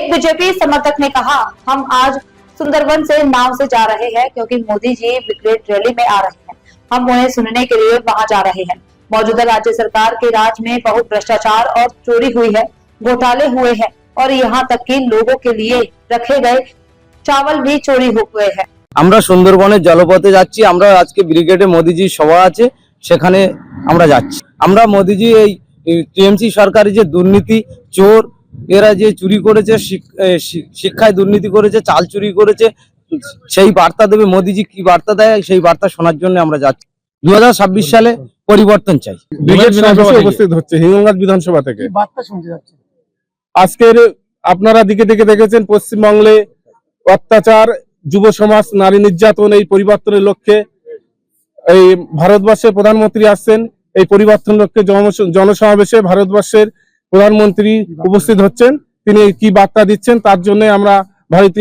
एक बीजेपी समर्थक ने कहा, हम आज सुंदरवन से नाव से जा रहे हैं क्योंकि मोदी जी ब्रिगेड रैली में आ रहे हैं। हम उन्हें सुनने के लिए वहां जा रहे हैं। मौजूदा राज्य सरकार के राज में बहुत भ्रष्टाचार और चोरी हुई है, घोटाले हुए हैं और यहाँ तक कि लोगों के लिए रखे गए चावल भी चोरी हुए हैं। আমরা সুন্দরবনের জলপথে যাচ্ছি। আমরা আজকে ব্রিগেডে মোদিজির সভা আছে, সেখানে আমরা যাচ্ছি। আমরা মোদিজি এই টিএমসি সরকারি যে দুর্নীতি, চোর, এরা যে চুরি করেছে, শিক্ষায় দুর্নীতি করেছে, চাল চুরি করেছে, সেই বার্তা দেবে। মোদিজি কি বার্তা দেয় সেই বার্তা শোনার জন্য আমরা যাচ্ছি। 2026 সালে পরিবর্তন চাই। ব্রিগেড সমাবেশে উপস্থিত হচ্ছে হিঙ্গলগঞ্জ বিধানসভা থেকে। বার্তা শুনতে যাচ্ছে। আজকের আপনারা দিকে দিকে দেখেছেন পশ্চিমবঙ্গে অত্যাচার, যুব সমাজ, নারী নির্যাতন, এই পরিবর্তনের লক্ষ্যে এই ভারতবর্ষের প্রধানমন্ত্রী আসছেন। এই পরিবর্তন লক্ষ্যে জনসমাবেশে ভারতবর্ষের প্রধানমন্ত্রী উপস্থিত হচ্ছেন। তিনি কি বার্তা দিচ্ছেন তার জন্য আমরা ভারতীয়